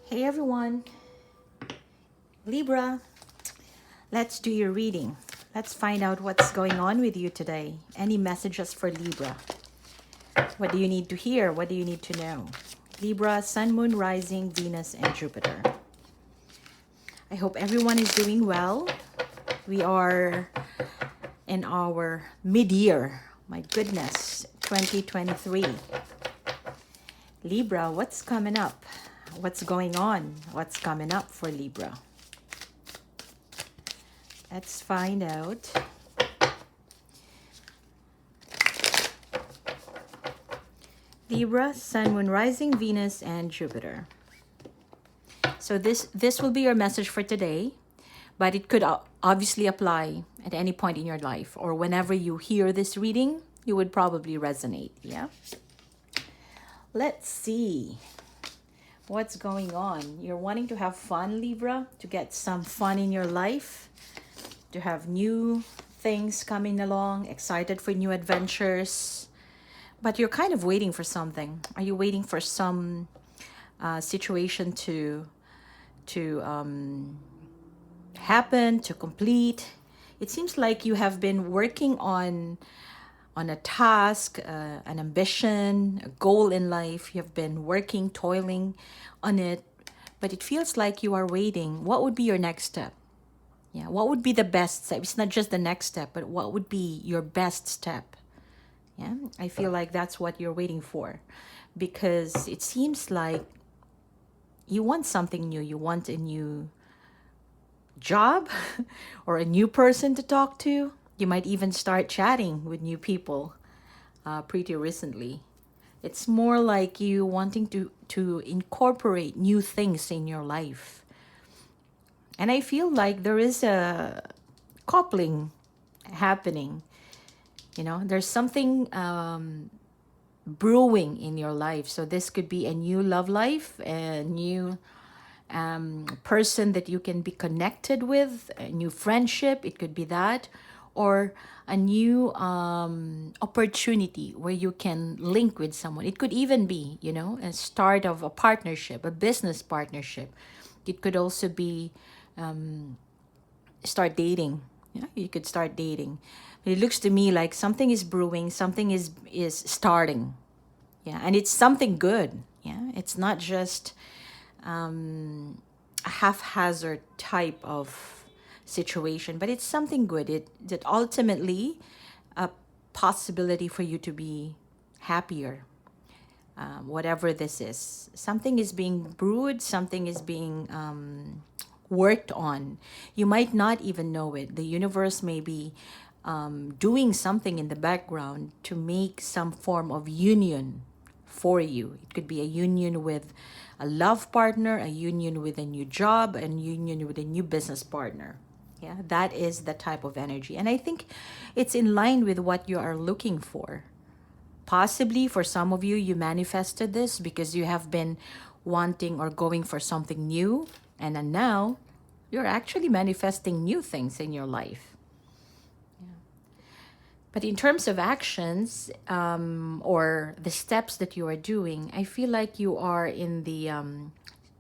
Hey everyone, Libra, let's do your reading. Let's find out what's going on with you today. Any messages for Libra? What do you need to hear? What do you need to know? Libra, Sun, Moon, Rising, Venus, and Jupiter. I hope everyone is doing well. We are in our mid-year. My goodness, 2023. Libra, what's coming up? What's going on? What's coming up for Libra? Let's find out. Libra, Sun, Moon, Rising, Venus, and Jupiter. So this will be your message for today, but it could obviously apply at any point in your life, or whenever you hear this reading, you would probably resonate. Yeah. Let's see what's going on. You're wanting to have fun, Libra, to get some fun in your life, to have new things coming along, excited for new adventures, but you're kind of waiting for something. Are you waiting for some situation to happen, to complete? It seems like you have been working on a task, an ambition, a goal in life. You have been working, toiling on it, but it feels like you are waiting. What would be your next step? Yeah, what would be the best step? It's not just the next step, but what would be your best step? Yeah, I feel like that's what you're waiting for, because it seems like you want something new. You want a new job or a new person to talk to. You might even start chatting with new people pretty recently. It's more like you wanting to incorporate new things in your life. And I feel like there is a coupling happening. You know, there's something brewing in your life. So this could be a new love life, a new person that you can be connected with, a new friendship. It could be that, or a new opportunity where you can link with someone. It could even be, you know, a start of a partnership, a business partnership. It could also be start dating. Yeah, you could start dating. It looks to me like something is brewing, something is starting. Yeah, and it's something good. Yeah, it's not just a haphazard type of situation, but it's something good. It that ultimately a possibility for you to be happier. Whatever this is, something is being brewed, something is being worked on. You might not even know it. The universe may be doing something in the background to make some form of union for you. It could be a union with a love partner, a union with a new job, a union with a new business partner. Yeah, that is the type of energy. And I think it's in line with what you are looking for. Possibly for some of you, you manifested this because you have been wanting or going for something new. And then now you're actually manifesting new things in your life. But in terms of actions or the steps that you are doing, I feel like you are in the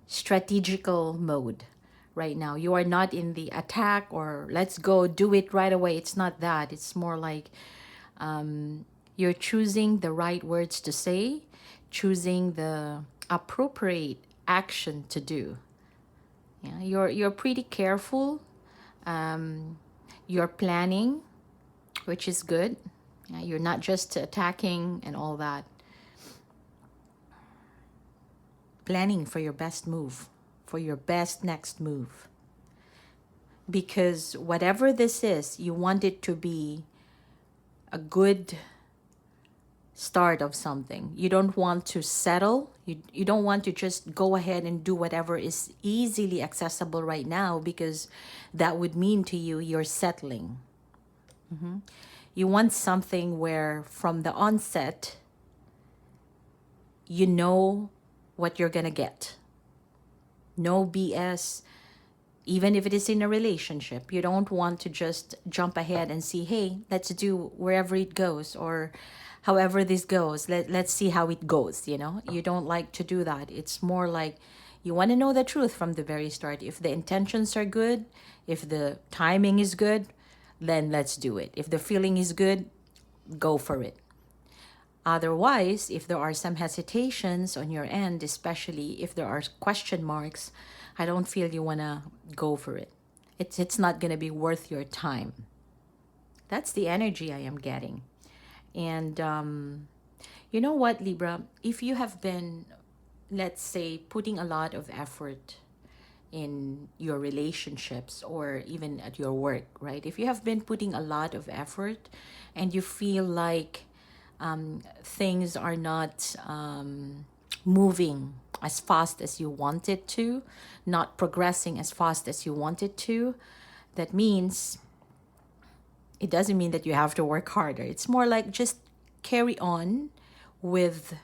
strategical mode right now. You are not in the attack or let's go do it right away. It's not that. It's more like you're choosing the right words to say, choosing the appropriate action to do. Yeah, you're pretty careful. You're planning, which is good. Yeah, you're not just attacking and all that. Planning for your best move, for your best next move. Because whatever this is, you want it to be a good start of something. You don't want to settle. You don't want to just go ahead and do whatever is easily accessible right now, because that would mean to you you're settling. You want something where from the onset, you know what you're going to get. No BS. Even if it is in a relationship, you don't want to just jump ahead and see, hey, let's do wherever it goes, or however this goes. Let's see how it goes, you know? You don't like to do that. It's more like You want to know the truth from the very start. If the intentions are good, if the timing is good, then let's do it. If the feeling is good, go for it. Otherwise, if there are some hesitations on your end, especially if there are question marks, I don't feel you want to go for it. It's not going to be worth your time. That's the energy I am getting. And you know what, Libra? If you have been, let's say, putting a lot of effort in your relationships or even at your work, right? If you have been putting a lot of effort and you feel like things are not moving as fast as you want it to, not progressing as fast as you want it to, that means it doesn't mean that you have to work harder. It's more like just carry on with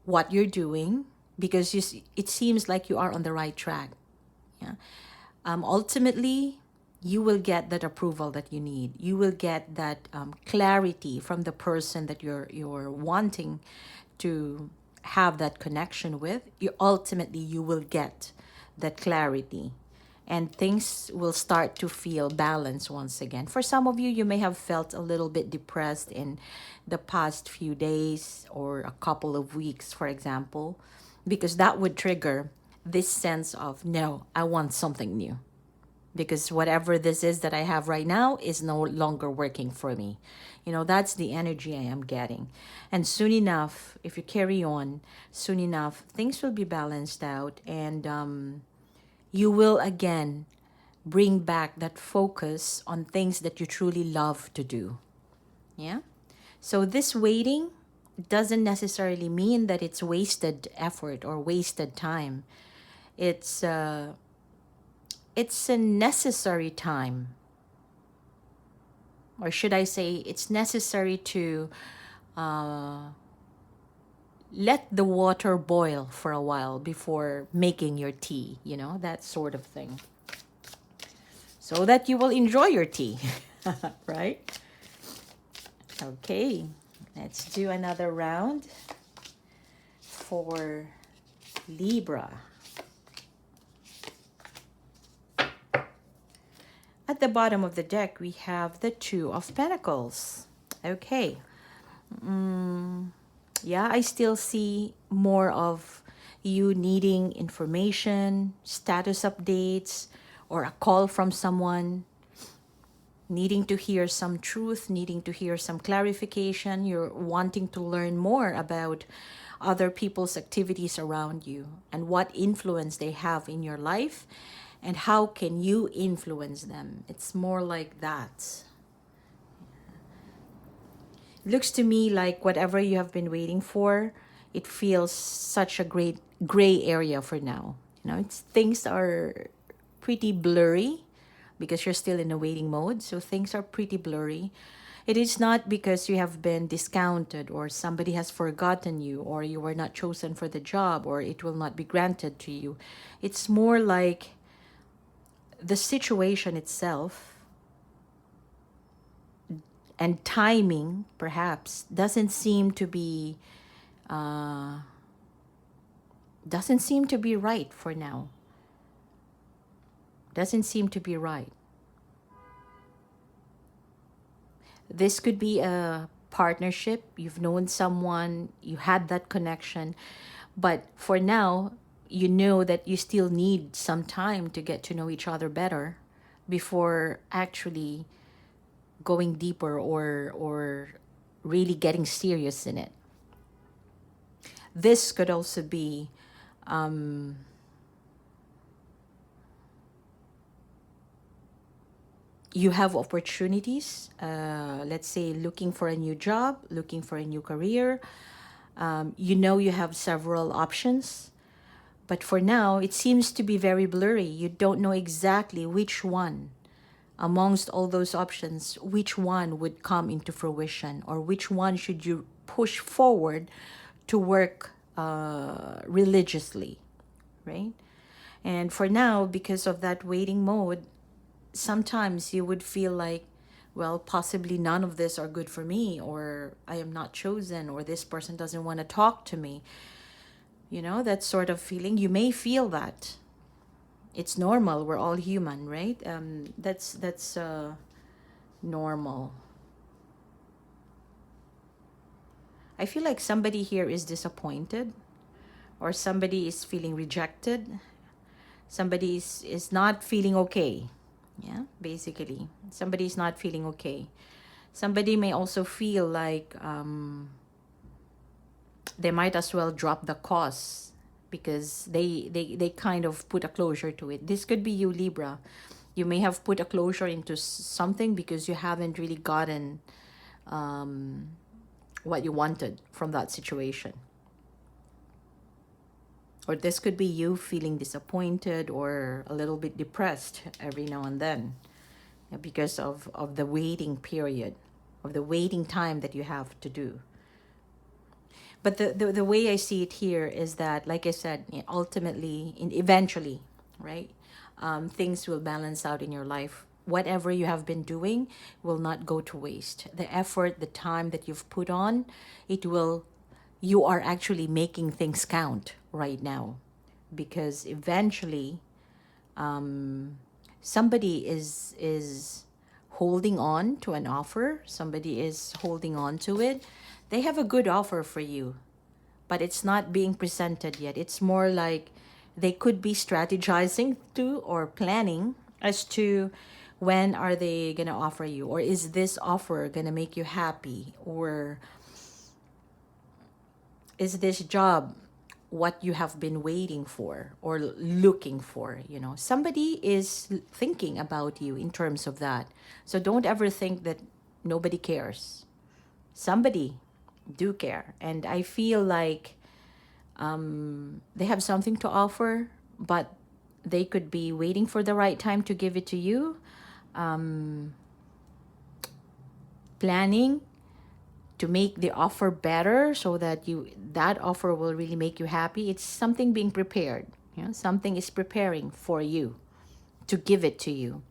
what you're doing because it seems like you are on the right track. Yeah. Ultimately, you will get that approval that you need. You will get that clarity from the person that you're wanting to have that connection with. You will get that clarity, and things will start to feel balanced once again. For some of you, you may have felt a little bit depressed in the past few days or a couple of weeks, for example, because that would trigger this sense of, no, I want something new. Because whatever this is that I have right now is no longer working for me. That's the energy I am getting. And soon enough, if you carry on, soon enough, things will be balanced out, and you will again bring back that focus on things that you truly love to do. Yeah? So this waiting doesn't necessarily mean that it's wasted effort or wasted time. It's a necessary time. Or should I say, it's necessary to let the water boil for a while before making your tea, that sort of thing. So that you will enjoy your tea, right? Okay, let's do another round for Libra. At the bottom of the deck, we have the Two of Pentacles. Okay. Yeah, I still see more of you needing information, status updates, or a call from someone, needing to hear some truth, needing to hear some clarification. You're wanting to learn more about other people's activities around you and what influence they have in your life and how can you influence them. It's more like that. It looks to me like whatever you have been waiting for, it feels such a great gray area for now. Things are pretty blurry because you're still in a waiting mode. So things are pretty blurry. It is not because you have been discounted or somebody has forgotten you or you were not chosen for the job or it will not be granted to you. It's more like the situation itself and timing perhaps doesn't seem to be right for now. Doesn't seem to be right. This could be a partnership. You've known someone, you had that connection, but for now, you know that you still need some time to get to know each other better before actually going deeper or really getting serious in it. This could also be you have opportunities, let's say looking for a new job, looking for a new career. You have several options, but for now, it seems to be very blurry. You don't know exactly which one amongst all those options, which one would come into fruition or which one should you push forward to work religiously, right? And for now, because of that waiting mode, sometimes you would feel like, well, possibly none of this are good for me, or I am not chosen, or this person doesn't want to talk to me. You know, that sort of feeling. You may feel that. It's normal. We're all human, right? That's normal. I feel like somebody here is disappointed, or somebody is feeling rejected. Somebody is not feeling okay. Yeah, basically. Somebody is not feeling okay. Somebody may also feel like they might as well drop the cause because they kind of put a closure to it. This could be you, Libra. You may have put a closure into something because you haven't really gotten what you wanted from that situation. Or this could be you feeling disappointed or a little bit depressed every now and then, because of the waiting period, of the waiting time that you have to do. But the way I see it here is that, like I said, ultimately, eventually, right, things will balance out in your life. Whatever you have been doing will not go to waste. The effort, the time that you've put on, it will, you are actually making things count right now, because eventually somebody is holding on to an offer. Somebody is holding on to it. They have a good offer for you, but it's not being presented yet. It's more like they could be strategizing to or planning as to when are they going to offer you, or is this offer going to make you happy, or is this job what you have been waiting for or looking for. You know, somebody is thinking about you in terms of that. So don't ever think that nobody cares. Somebody do care, and I feel like they have something to offer, but they could be waiting for the right time to give it to you, planning to make the offer better so that that offer will really make you happy. It's something being prepared. You know, something is preparing for you to give it to you.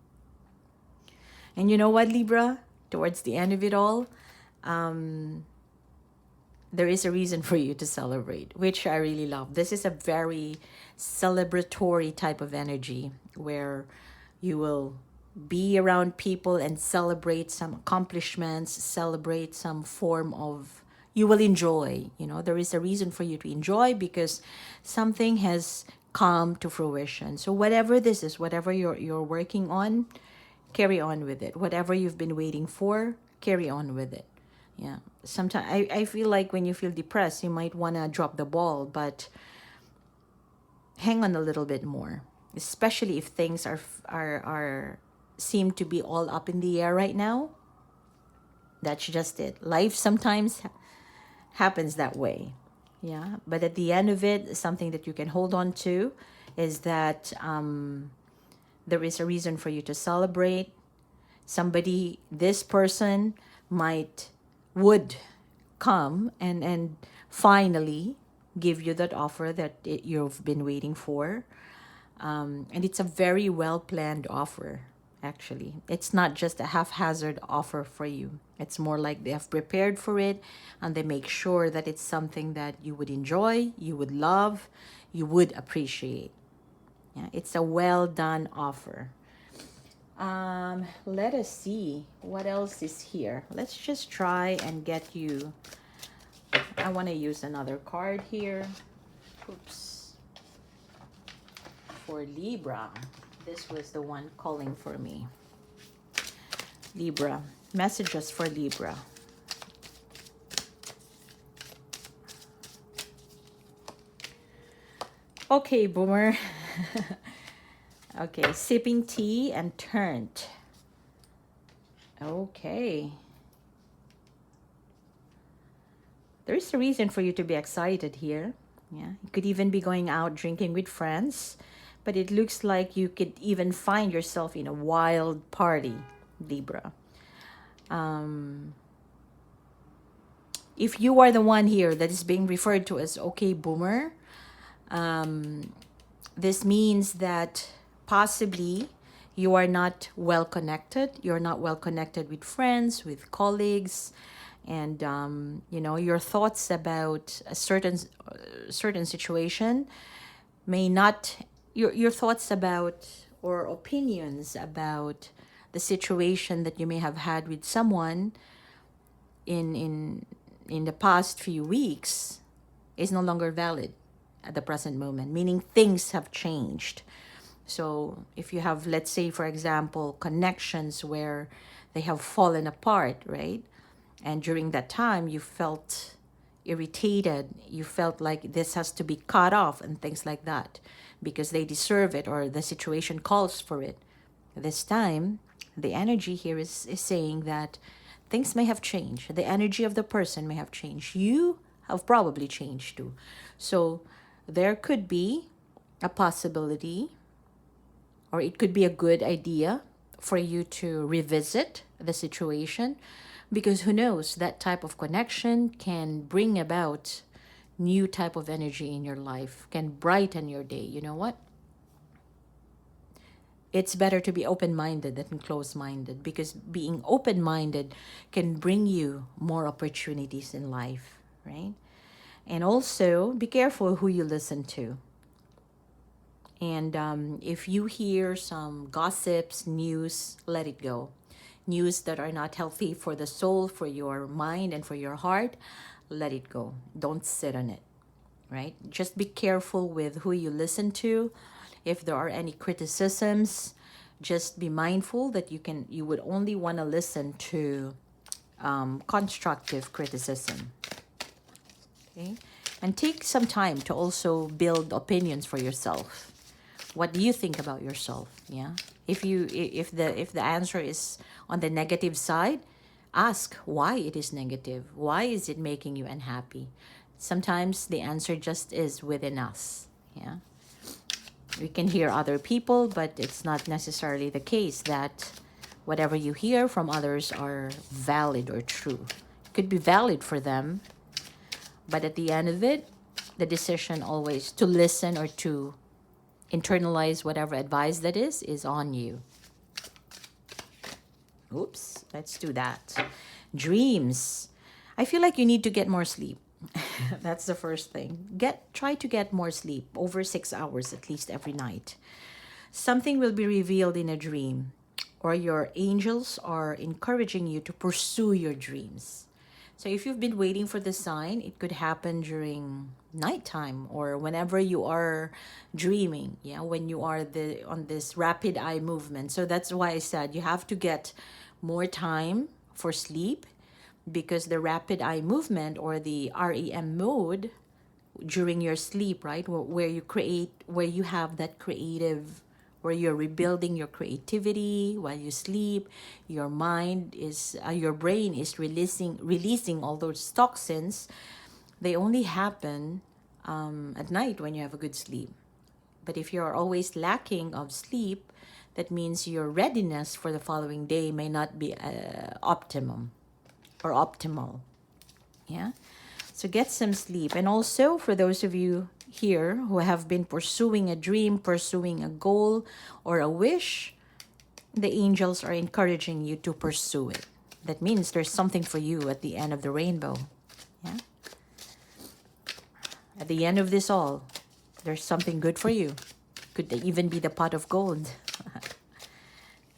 And you know what, Libra? Towards the end of it all, there is a reason for you to celebrate, which I really love. This is a very celebratory type of energy where you will be around people and celebrate some accomplishments, celebrate some form of, you will enjoy. You know, there is a reason for you to enjoy because something has come to fruition. So whatever this is, whatever you're working on, carry on with it. Whatever you've been waiting for, carry on with it. Yeah. Sometimes I feel like when you feel depressed, you might want to drop the ball, but hang on a little bit more, especially if things are seem to be all up in the air right now. That's just it. Life sometimes happens that way. Yeah. But at the end of it, something that you can hold on to is that there is a reason for you to celebrate. Somebody, this person would come and finally give you that offer that you've been waiting for. And it's a very well planned offer, actually. It's not just a haphazard offer for you. It's more like they have prepared for it and they make sure that it's something that you would enjoy, you would love, you would appreciate. Yeah, it's a well done offer. Let us see what else is here. Let's just try and get you. I want to use another card here. Oops. For Libra. This was the one calling for me. Libra. Messages for Libra. Okay, Boomer. Okay, sipping tea and turned. Okay. There is a reason for you to be excited here. Yeah, you could even be going out drinking with friends, but it looks like you could even find yourself in a wild party, Libra. If you are the one here that is being referred to as okay, Boomer, this means that possibly you are not well connected. You're not well connected with friends, with colleagues, And you know, your thoughts about a certain situation may not, your thoughts about or opinions about the situation that you may have had with someone in in the past few weeks is no longer valid at the present moment, meaning things have changed. So if you have, let's say, for example, connections where they have fallen apart, right? And during that time, you felt irritated, you felt like this has to be cut off and things like that because they deserve it or the situation calls for it. This time, the energy here is saying that things may have changed. The energy of the person may have changed. You have probably changed too. So there could be a possibility, or it could be a good idea for you to revisit the situation, because who knows, that type of connection can bring about new type of energy in your life, can brighten your day. You know what, it's better to be open-minded than closed-minded, because being open-minded can bring you more opportunities in life, right? And also be careful who you listen to. And if you hear some gossips, news, let it go. News that are not healthy for the soul, for your mind, and for your heart, let it go. Don't sit on it, right? Just be careful with who you listen to. If there are any criticisms, just be mindful that you would only want to listen to constructive criticism. Okay? And take some time to also build opinions for yourself. What do you think about yourself? Yeah. If the answer is on the negative side, ask why it is negative. Why is it making you unhappy? Sometimes the answer just is within us. Yeah. We can hear other people, but it's not necessarily the case that whatever you hear from others are valid or true. It could be valid for them, but at the end of it, the decision always to listen or to internalize whatever advice that is on you. Oops, let's do that. Dreams. I feel like you need to get more sleep. That's the first thing. Try to get more sleep, over 6 hours at least every night. Something will be revealed in a dream, or your angels are encouraging you to pursue your dreams. So if you've been waiting for the sign, it could happen during nighttime or whenever you are dreaming, yeah, when you are on this rapid eye movement. So that's why I said you have to get more time for sleep, because the rapid eye movement or the REM mode during your sleep, right, where you create, where you have that creative, where you're rebuilding your creativity while you sleep, your mind is your brain is releasing all those toxins. They only happen at night when you have a good sleep. But if you're always lacking of sleep, that means your readiness for the following day may not be optimum or optimal. Yeah. So get some sleep. And also for those of you here who have been pursuing a dream, pursuing a goal or a wish, the angels are encouraging you to pursue it. That means there's something for you at the end of the rainbow. Yeah. At the end of this all, there's something good for you. Could even be the pot of gold.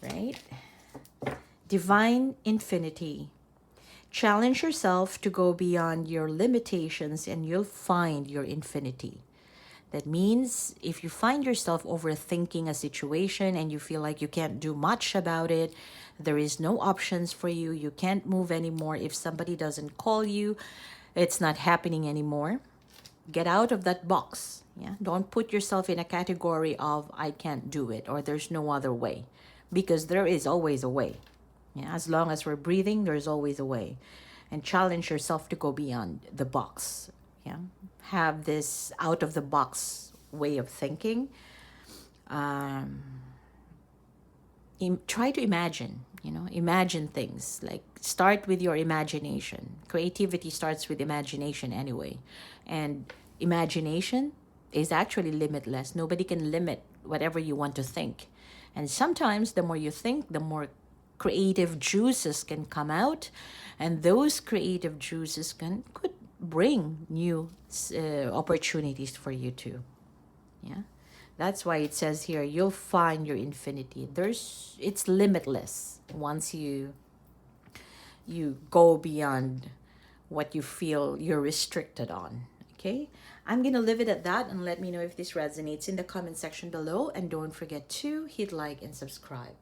Right? Divine infinity. Challenge yourself to go beyond your limitations and you'll find your infinity. That means if you find yourself overthinking a situation and you feel like you can't do much about it, there is no options for you, you can't move anymore. If somebody doesn't call you, it's not happening anymore. Get out of that box. Yeah? Don't put yourself in a category of I can't do it or there's no other way, because there is always a way. Yeah, as long as we're breathing, there's always a way. And challenge yourself to go beyond the box. Yeah, have this out of the box way of thinking. Try to imagine. Imagine things. Like start with your imagination. Creativity starts with imagination anyway, and imagination is actually limitless. Nobody can limit whatever you want to think. And sometimes the more you think, the more creative juices can come out, and those creative juices could bring new opportunities for you too. Yeah, that's why it says here you'll find your infinity. It's limitless once you go beyond what you feel you're restricted on. Okay, I'm gonna leave it at that, and let me know if this resonates in the comment section below, and don't forget to hit like and subscribe.